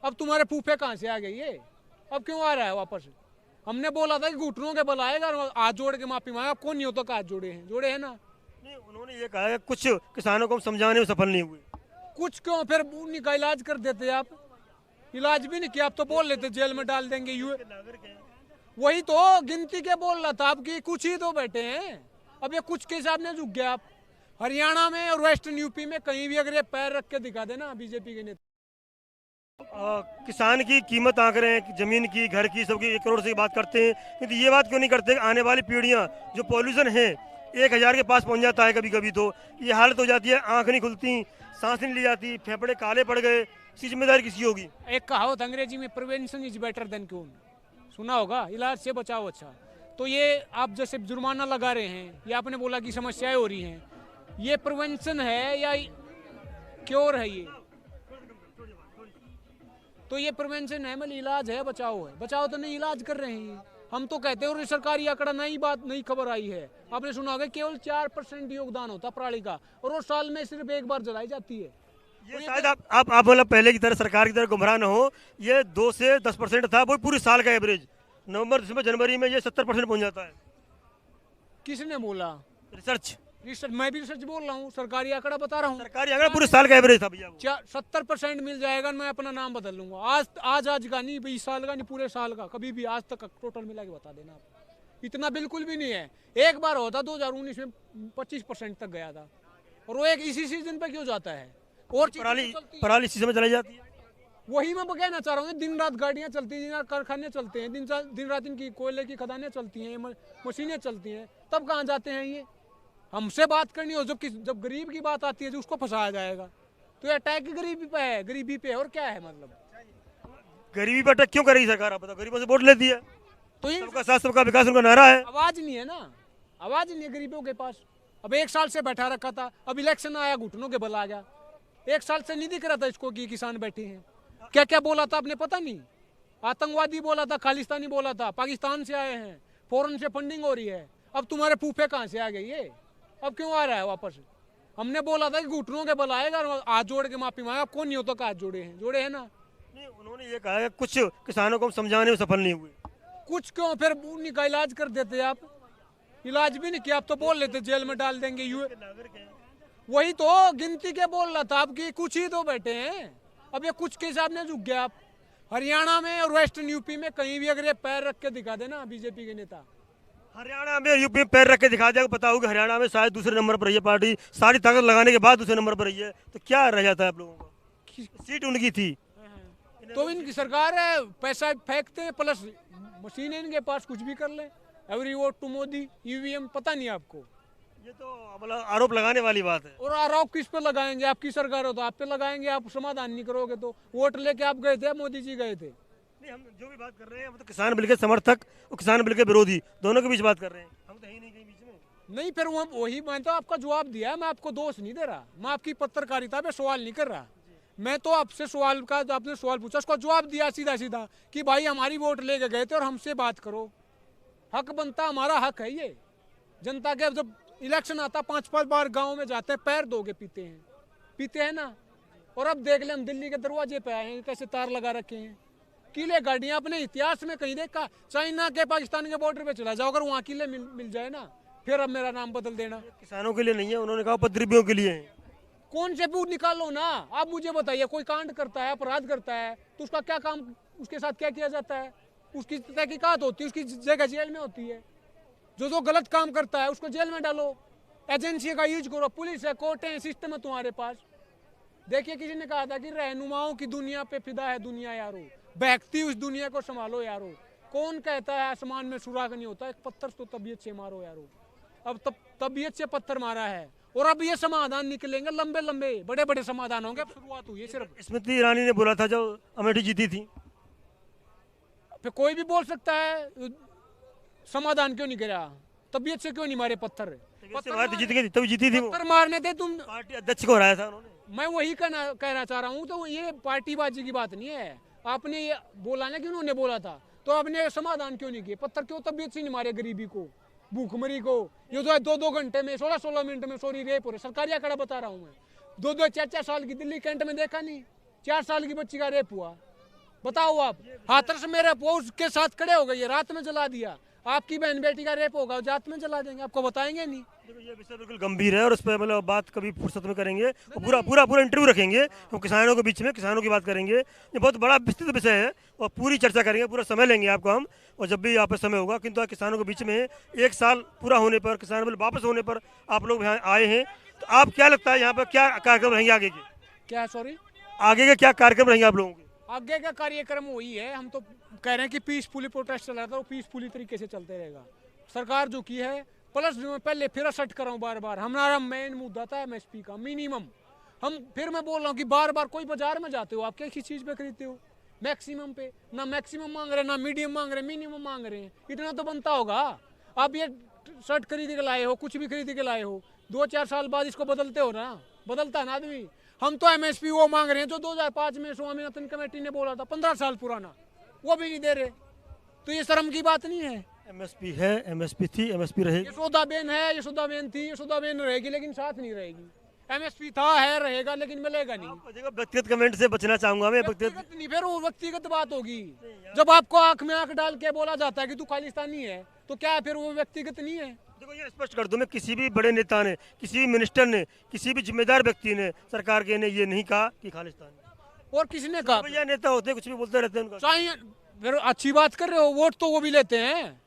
अब तुम्हारे फूफे कहाँ से आ गए ये, अब क्यों आ रहा है वापस? हमने बोला था कि घुटनों के बल आएगा और हाथ जोड़ के माफी मांगे, अब कौन नहीं होता, हाथ जोड़े हैं, जोड़े हैं ना। नहीं, उन्होंने ये कहा है कुछ किसानों को हम समझाने में सफल नहीं हुए। कुछ क्यों, फिर उन्हीं का इलाज कर देते आप, इलाज भी नहीं किया, आप तो बोल लेते जेल में डाल देंगे यू। वही तो गिनती के बोल रहा था आपकी, कुछ ही तो बैठे हैं, अब ये कुछ के हिसाब से झुक गया आप। हरियाणा में और वेस्टर्न यूपी में कहीं भी अगर ये पैर रख के दिखा देना बीजेपी के नेता। किसान की कीमत आंक रहे हैं, जमीन की, घर की, सबकी 1 करोड़ से बात करते हैं, কিন্তু ये बात क्यों नहीं करते कि आने वाली पीढ़ियां जो पॉल्यूशन है 1000 के पास पहुंच जाता है कभी कभी, तो ये हालत हो जाती है, आंख नहीं खुलती, सांस नहीं ली जाती, फेफड़े काले पड़ गए, इसकी जिम्मेदारी किसकी होगी? एक कहावत अंग्रेजी में, prevention is better than cure, सुना होगा, इलाज से बचाओ अच्छा। तो ये आप जैसे जुर्माना लगा रहे हैं, ये आपने बोला कि समस्याएं हो रही हैं, ये प्रिवेंशन है या क्योर है ये? तो ये प्रिवेंशन है, मतलब इलाज है, बचाओ है? बचाओ तो नहीं, इलाज कर रहे हैं हम तो कहते हैं। और सरकारी आंकड़ा नई बात, नई खबर आई है, आपने सुना होगा, केवल 4% योगदान होता पराली का, और वो साल में सिर्फ एक बार जलाई जाती है। ये शायद आप मतलब पहले की तरह सरकार की तरह गुमराह न हो, ये 2 से 10% था, वो पूरी साल का एवरेज, नवंबर दिसंबर जनवरी में ये 70% पहुंच जाता है। किसने बोला? रिसर्च, मैं भी रिसर्च बोल रहा हूँ, सरकारी आंकड़ा बता रहा हूँ। सरकारी आंकड़ा पूरे साल का एवरेज था भैया वो। 70% मिल जाएगा, मैं अपना नाम बदल लूंगा, आज का नहीं, 20 साल का नहीं, पूरे साल का, कभी भी आज तक टोटल मिला के बता देना आप। इतना बिल्कुल भी नहीं है, एक बार होता 2019 में 25% तक गया था, और वो एक इसी सीजन पे क्यों जाता है? और पराली इसी समय चलाई जाती है। वही मैं कहना चाह रहा हूँ, दिन रात गाड़ियाँ चलती हैं, दिन रात कारखाने चलते हैं, दिन रात इनकी कोयले की खदानें चलती हैं, मशीनें चलती हैं, तब कहाँ जाते हैं ये? हमसे बात करनी हो, जब गरीब की बात आती है जो उसको फंसाया जाएगा, तो ये अटैक गरीबी पे है, गरीबी पे, और क्या है मतलब? गरीबी पर अटैक क्यों कर रही है सरकार? आप बताओ, गरीबों से वोट लेती है, तो सबका साथ सबका विकास उनका नारा है। आवाज नहीं है ना, आवाज नहीं है गरीबों के पास। अब 1 साल से बैठा रखा था, अब इलेक्शन आया, घुटनों के बल आ गया। 1 साल से नहीं दिख रहा था इसको कि किसान बैठे हैं। क्या क्या बोला था आपने पता नहीं, आतंकवादी बोला था, खालिस्तानी बोला था, पाकिस्तान से आए हैं, फॉरेन से फंडिंग हो रही है। अब तुम्हारे फूफे कहाँ से आ गए ये, अब क्यों आ रहा है वापस? हमने बोला था कि घुटनों के बल आएगा और हाथ जोड़ के माफी मांगे, अब कौन नहीं होता, हाथ जोड़े हैं, जोड़े हैं ना। नहीं, उन्होंने ये कहा है कुछ किसानों को हम समझाने में सफल नहीं हुए। कुछ क्यों, फिर उन्हीं का इलाज कर देते आप, इलाज भी नहीं किया, आप तो बोल लेते जेल में डाल देंगे यू। वही तो गिनती के बोल रहा था आपकी, कुछ ही तो बैठे हैं, अब ये कुछ के हिसाब से झुक गया आप। हरियाणा में और वेस्टर्न यूपी में कहीं भी अगर ये पैर रख के दिखा देना बीजेपी के नेता। हरियाणा में, यूपी में पैर रख के दिखा दिया, पता होगा हरियाणा में शायद दूसरे नंबर पर रही है पार्टी, सारी ताकत लगाने के बाद दूसरे नंबर पर रही है, तो क्या रह जाता है आप लोगों को? सीट उनकी थी तो इनकी सरकार है, पैसा फेंकते हैं, प्लस मशीन है इनके पास, कुछ भी कर ले, every vote to Modi, EVM, पता नहीं आपको? ये तो मतलब आरोप लगाने वाली बात है। और आरोप किस पे लगाएंगे? आपकी सरकार हो तो आप पे लगाएंगे, आप समाधान नहीं करोगे तो। वोट लेके आप गए थे, मोदी जी गए थे? नहीं, हम जो भी बात कर रहे हैं, हम तो किसान बिल के समर्थक और किसान बिल के विरोधी दोनों के बीच बात कर रहे हैं, हम तो है ही नहीं कहीं बीच में। नहीं, फिर वही मैं तो आपका जवाब दिया, मैं आपको दोष नहीं दे रहा, मैं आपकी पत्रकारिता पे सवाल नहीं कर रहा, मैं तो आपसे सवाल का, जो आपने सवाल पूछा उसका जवाब दिया सीधा सीधा कि भाई हमारी वोट लेके गए थे और हमसे बात करो। हक बनता, हमारा हक है ये जनता के। जब इलेक्शन आता 5-5 बार गांव में जाते हैं, पैर धो के पीते हैं ना। और अब देख ले, हम दिल्ली के दरवाजे पे आए हैं, कैसे तार लगा रखे हैं, किले गाड़ियां, अपने इतिहास में कहीं देखा? चाइना के, पाकिस्तान के बॉर्डर पे चला जाओ, अगर वहाँ किले मिल जाए ना, फिर अब मेरा नाम बदल देना। किसानों के लिए नहीं है, उन्होंने कहा उपद्रवियों के लिए है। कौन से भी निकालो ना, आप मुझे बताइए, कोई कांड करता है, अपराध करता है, तो उसका क्या काम, उसके साथ क्या किया जाता है? उसकी तहकीकात होती है, उसकी जगह जेल में होती है। जो गलत काम करता है उसको जेल में डालो, एजेंसी का यूज करो, पुलिस है, कोर्ट है, सिस्टम है तुम्हारे पास। देखिए, किसी ने कहा था कि रहनुमाओं की दुनिया पे फिदा है दुनिया यारो, बहकती उस दुनिया को संभालो यारो। कौन कहता है आसमान में सुराग नहीं होता, एक पत्थर तो तबीयत से मारो यारो। अब तबीयत से पत्थर मारा है, और अब ये समाधान निकलेंगे, लंबे लंबे बड़े बड़े समाधान होंगे। अब शुरुआत हुई है सिर्फ। स्मृति ईरानी ने बोला था जब अमेठी जीती थी। फिर कोई भी बोल सकता है, समाधान क्यों नहीं करा? तबीयत से क्यों नहीं मारे पत्थर? जीत गई, तभी जीती थी वो। पत्थर मारने थे तुम, पार्टी अध्यक्ष को हराया था उन्होंने। मैं वही कहना चाह रहा हूँ, तो ये पार्टीबाजी की बात नहीं है। आपने ये बोला ना कि उन्होंने बोला था, तो आपने समाधान क्यों नहीं किए? पत्थर क्यों तबीयत से नहीं मारे गरीबी को, भूखमरी को? ये जो है 2-2 घंटे में, 16-16 मिनट में सॉरी रेप हो रहे, सरकारी आंकड़ा बता रहा हूँ मैं। 2-2 4-4 साल की दिल्ली कैंट में देखा नहीं, 4 साल की बच्ची का रेप हुआ, बताओ आप, हाथरस मेरे पोस्ट के साथ खड़े हो गए, रात में जला दिया। आपकी बहन बेटी का रेप होगा, रात में जला देंगे, आपको बताएंगे नहीं। देखो ये विषय बिल्कुल गंभीर है और उस पर मतलब बात कभी फुर्सत में करेंगे और पूरा पूरा पूरा इंटरव्यू रखेंगे। हम किसानों के बीच में किसानों की बात करेंगे, ये बहुत बड़ा विस्तृत विषय है और पूरी चर्चा करेंगे, पूरा समय लेंगे आपको हम, और जब भी यहाँ पर समय होगा। किंतु आज किसानों के बीच में 1 साल पूरा होने पर, किसान बिल वापस होने पर आप लोग यहाँ आए हैं, तो आप क्या लगता है यहाँ पर क्या कार्यक्रम रहेंगे आगे के? क्या, सॉरी? आगे के क्या कार्यक्रम रहेंगे आप लोगों के? आगे का कार्यक्रम वही है, हम तो कह रहे हैं कि पीसफुली प्रोटेस्ट चल रहा था, वो पीसफुली तरीके से चलते रहेगा। सरकार जो की है, प्लस पहले फिर असट कर रहा हूँ बार बार, हमारा मेन मुद्दा था एमएसपी का मिनिमम। हम फिर मैं बोल रहा हूँ कि बार बार कोई बाजार में जाते हो आप, क्या किस चीज़ पे खरीदते हो? मैक्सिमम पे, ना मैक्सिमम मांग रहे हैं, ना मीडियम मांग रहे हैं, मिनिमम मांग रहे हैं। इतना तो बनता होगा। आप ये शर्ट खरीद के लाए हो, कुछ भी खरीद के लाए हो, 2-4 साल बाद इसको बदलते हो ना, बदलता है ना आदमी। हम तो एमएसपी वो मांग रहे हैं जो 2005 में स्वामीनाथन कमेटी ने बोला था, 15 साल पुराना, वो भी नहीं दे रहे। तो ये शर्म की बात नहीं है। एमएसपी है, एमएसपी थी, एमएसपी रहेगी। यशोदाबेन है, यशोदाबेन थी, यशोदाबेन रहेगी, लेकिन साथ नहीं रहेगी। एमएसपी था, है, रहेगा, लेकिन मिलेगा नहीं। देखो व्यक्तिगत कमेंट से बचना चाहूंगा मैं। व्यक्तिगत नहीं, फिर वो व्यक्तिगत बात होगी। जब आपको आंख में आंख डाल के बोला जाता है कि तू खालिस्तानी है, तो क्या है फिर वो व्यक्तिगत नहीं है? देखो ये स्पष्ट कर दूं, मैं किसी भी बड़े नेता ने, किसी भी मिनिस्टर ने, किसी भी जिम्मेदार व्यक्ति ने, सरकार के ने ये नहीं कहा कि खालिस्तान है। और किसने कहा? भैया नेता होते हैं, कुछ भी बोलते रहते हैं उनका। चाहिए, फिर अच्छी बात कर रहे हो, वोट तो वो भी लेते हैं।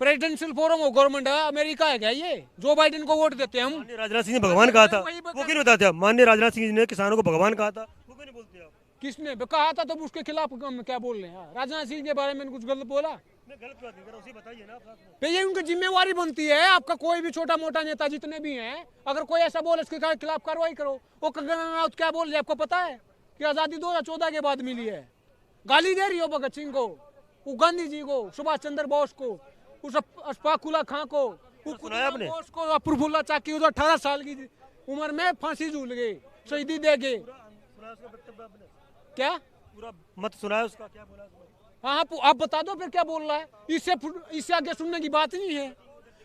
प्रेसिडेंशियल फोरम हो, गवर्नमेंट है, अमेरिका है क्या ये? जो बाइडेन को वोट देते हैं हम। माननीय राजनाथ सिंह ने भगवान कहा था, वो क्यों नहीं बताते आप? माननीय राजनाथ सिंह ने किसानों को भगवान कहा था, वो क्यों नहीं बोलते आप? किसने कहा था? तो उसके खिलाफ हम क्या बोल रहे हैं? राजनाथ सिंह के बारे में कुछ गलत बोला? मैं गलत बात नहीं कर रहा, उसी बताइए ना आप। भाई ये उनकी जिम्मेवारी बनती है। आपका कोई भी छोटा मोटा नेता जितने भी हैं, अगर कोई ऐसा बोले उसके खिलाफ कार्रवाई करो। वो कंगना रनौत क्या बोल रही है आपको पता है? कि आज़ादी 2014 के बाद मिली है। गाली दे रही हो भगत सिंह को, वो गांधी जी को, सुभाष चंद्र बोस को, उस अशफाकुल्ला खां को, सुनाया आपने? बोस को, प्रफुल्ला चाकी, जो 18 साल की उम्र में फांसी झूल गए, शहीदी दे गए। क्या पूरा मत सुनाया उसका, क्या बोला उसने? हाँ, आप बता दो फिर क्या बोल रहा है। इससे आगे सुनने की बात नहीं है।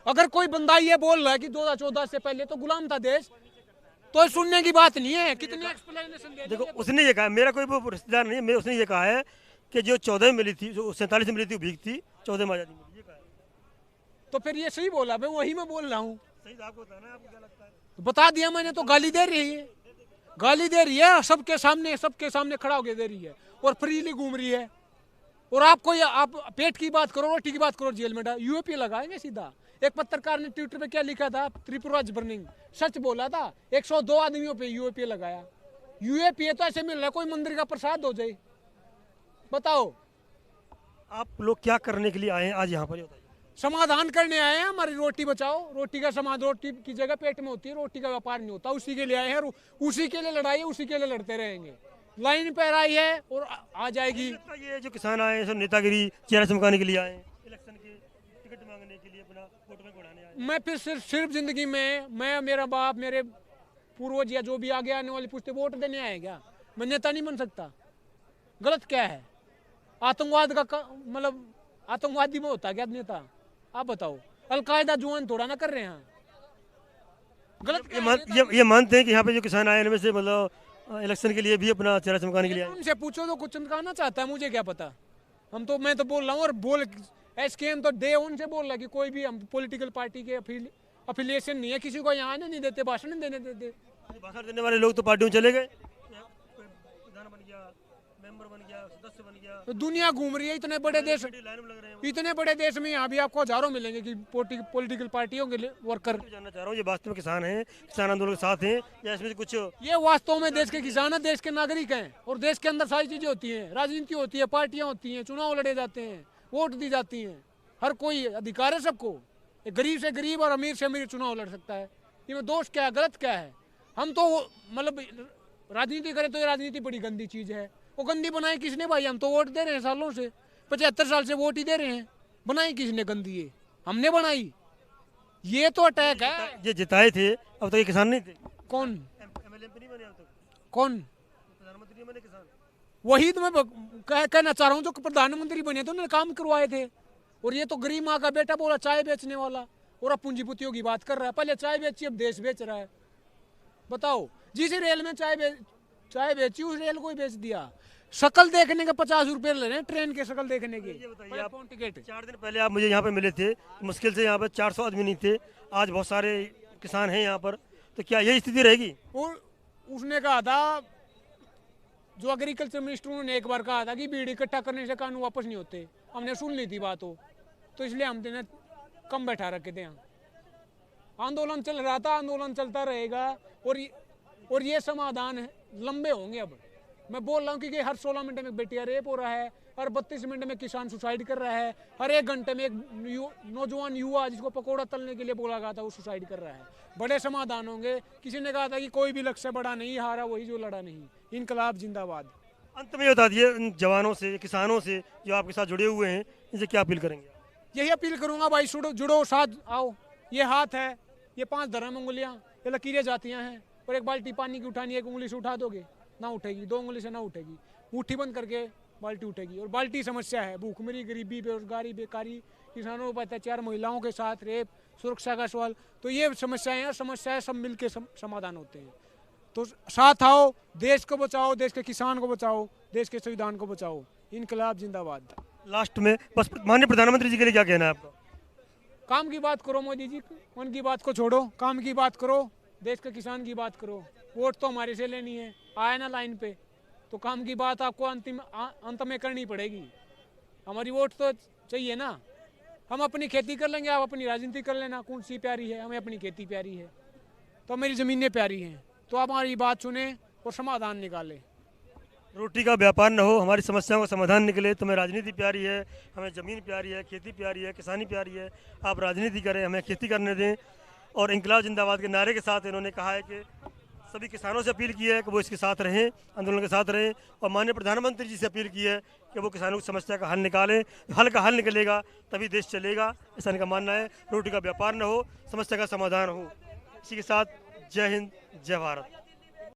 अगर कोई बंदा ये बोल रहा है कि 2014 से पहले तो गुलाम था देश, तो सुनने की बात नहीं है। कितने एक्सप्लेनेशन दे? देखो उसने ये कहा, मेरा कोई वो रिश्तेदार नहीं है, उसने ये कहा है कि जो 14 में मिली थी, जो 47 में मिली थी, वो भीख थी, 14 में आजादी मिली, ये कहा है। तो फिर ये सही बोला, मैं वही मैं बोल रहा हूँ। सही आपको बताना है, आपको क्या लगता है? तो बता दिया मैंने, तो गाली दे रही है, गाली दे रही है, सबके सामने खड़ा होकर दे रही है, और फ्रीली घूम रही है। और आप पेट की बात करो, रोटी की बात करो, जेल में यूएपी लगाएंगे सीधा। एक पत्रकार ने ट्विटर पे क्या लिखा था? त्रिपुरा बर्निंग, सच बोला था। 102 आदमियों पे यूएपी लगाया। यूएपी तो ऐसे मिल रहा है कोई मंदिर का प्रसाद हो जाए। बताओ आप लोग क्या करने के लिए आए हैं आज यहाँ पर, ये बताइए। समाधान करने आए हैं, हमारी रोटी बचाओ। रोटी का समाधान, रोटी की जगह पेट में होती है, रोटी का व्यापार नहीं होता। उसी के लिए आए हैं, और उसी के लिए लड़ाई है, उसी के लिए लड़ते रहेंगे। लाइन पर आई है और आ जाएगी। ये जो किसान आए हैं सब नेतागिरी चेहरा चमकाने के लिए आए हैं, इलेक्शन के टिकट मांगने के लिए, अपना वोट बैंक बढ़ाने आए हैं। मैं फिर सिर्फ जिंदगी में, मैं, मेरा बाप, मेरे पूर्वज या जो भी आगे आने वाले पूछते वोट देने आए क्या? मैं नेता नहीं बन सकता। गलत क्या है? आतंकवाद का मतलब आतंकवादी में होता क्या नेता? आप बताओ। अलकायदा जुआन थोड़ा ना कर रहे हैं। गलत क्या है? ये मानते हैं कि यहाँ पे जो किसान आए हैं इनमें से मतलब इलेक्शन के लिए भी अपना चेहरा चमकाने के लिए आए हैं। उनसे पूछो तो कुछ चमकाना चाहता है, मुझे क्या पता। मैं तो बोल रहा हूँ, और बोल एसकेएम तो डे उनसे बोल रहा है कि कोई भी हम पॉलिटिकल पार्टी के अफिलिएशन नहीं है, किसी को यहाँ आने नहीं देते, भाषण नहीं देने देते। भाषण देने वाले लोग तो पार्टियों में चले गए, प्रधान बन गया, मेंबर बन गया, सदस्य बन गया। तो दुनिया घूम रही है, इतने बड़े देश, लाइन में लग रहे हैं। इतने बड़े देश में यहाँ भी आपको हजारों मिलेंगे कि पॉलिटिकल पार्टियों के वर्कर। जानना चाह रहा हूँ, ये वास्तव में किसान हैं, किसान आंदोलन के साथ हैं, या इसमें से कुछ? ये वास्तव में देश के किसान हैं, देश के नागरिक हैं, और देश के अंदर सारी चीजें होती हैं। राजनीति होती है, पार्टियां होती हैं, चुनाव लड़े जाते हैं, वोट दी जाती हैं। हर कोई अधिकार है सबको। गरीब से गरीब और अमीर से अमीर चुनाव लड़ सकता है। इसमें दोष क्या है, गलत क्या है? हम तो मतलब राजनीति करें तो ये राजनीति बड़ी गंदी चीज है। वो गंदी बनाई किसने भाई? हम तो वोट दे रहे हैं सालों से, 75 साल से वोट ही दे रहे हैं। बनाई किसने गंदी? है हमने बनाई। ये तो अटैक है। ये जिताए थे, अब तक ये किसान नहीं थे। कौन? एमएलए नहीं बने अब तक, कौन? प्रधानमंत्री नहीं बने किसान। वही तो मैं कहना चाह रहा हूँ, जो प्रधानमंत्री बने थे उन्होंने काम करवाए थे। और ये तो गरीब माँ का बेटा बोला, चाय बेचने वाला, और अब पूंजीपतियों की बात कर रहा है। पहले चाय बेची, अब देश बेच रहा है। बताओ, जिस रेल में चाय बेची उस रेल को ही बेच दिया। शक्ल देखने के 50 रुपए ले रहे हैं, ट्रेन के शक्ल देखने के। ये बताइए प्लेटफॉर्म टिकट 4 दिन पहले आप मुझे यहाँ पे मिले थे, मुश्किल से यहाँ पर 400 आदमी नहीं थे, आज बहुत सारे किसान हैं यहाँ पर, तो क्या यही स्थिति रहेगी? और उसने कहा था, जो एग्रीकल्चर मिनिस्टर उन्होंने एक बार कहा था कि भीड़ इकट्ठा करने से कानून वापस नहीं होते। हमने सुन ली थी बात हो, तो इसलिए हमने कम बैठा रखे थे यहाँ। आंदोलन चल रहा था, आंदोलन चलता रहेगा, और ये समाधान लंबे होंगे। अब मैं बोल रहा हूँ कि हर 16 मिनट में बेटियां रेप हो रहा है, हर 32 मिनट में किसान सुसाइड कर रहा है, हर 1 घंटे में एक नौजवान युवा जिसको पकौड़ा तलने के लिए बोला गया था वो सुसाइड कर रहा है। बड़े समाधान होंगे। किसी ने कहा था कि कोई भी लक्ष्य बड़ा नहीं, हारा वही जो लड़ा नहीं। इनकलाब जिंदाबाद। अंत में बता दिए उन जवानों से, किसानों से जो आपके साथ जुड़े हुए हैं, इनसे क्या अपील करेंगे? यही अपील करूंगा, भाई जुड़ो, साथ आओ। ये हाथ है, ये 5 धर्म उंगलियां, ये लकीरें जातियां हैं, और एक बाल्टी पानी की उठानी, 1 उंगली से उठा दोगे ना उठेगी, 2 उंगली से ना उठेगी, मुट्ठी बंद करके बाल्टी उठेगी। और बाल्टी समस्या है, भूखमरी, गरीबी, बेरोजगारी, बेकारी, किसानों पर अत्याचार, महिलाओं के साथ रेप, सुरक्षा का सवाल, तो ये समस्याएं सब मिलके समाधान होते हैं। तो साथ आओ, देश को बचाओ, देश के किसान को बचाओ, देश के संविधान को बचाओ। इनकलाब जिंदाबाद। लास्ट में बस माननीय प्रधानमंत्री जी के लिए क्या कहना है आपका? काम की बात करो मोदी जी, मन की बात को छोड़ो, काम की बात करो, देश के किसान की बात करो। वोट तो हमारे से लेनी है, आए ना लाइन पे, तो काम की बात आपको अंत में करनी पड़ेगी। हमारी वोट तो चाहिए ना। हम अपनी खेती कर लेंगे, आप अपनी राजनीति कर लेना। कौन सी प्यारी है? हमें अपनी खेती प्यारी है, तो मेरी ज़मीनें प्यारी हैं। तो आप हमारी बात सुने और समाधान निकालें। रोटी का व्यापार न हो, हमारी समस्याओं का समाधान निकले। तुम्हें राजनीति प्यारी है, हमें ज़मीन प्यारी है, खेती प्यारी है, किसानी प्यारी है, आप राजनीति करें, हमें खेती करने दें। और इंकलाब जिंदाबाद के नारे के साथ इन्होंने कहा है कि सभी किसानों से अपील की है कि वो इसके साथ रहें, आंदोलन के साथ रहें। और माननीय प्रधानमंत्री जी से अपील की है कि वो किसानों की समस्या का हल निकालें। हल का हल निकलेगा तभी देश चलेगा, ऐसा इनका मानना है। रोटी का व्यापार न हो, समस्या का समाधान हो। इसी के साथ जय हिंद, जय भारत।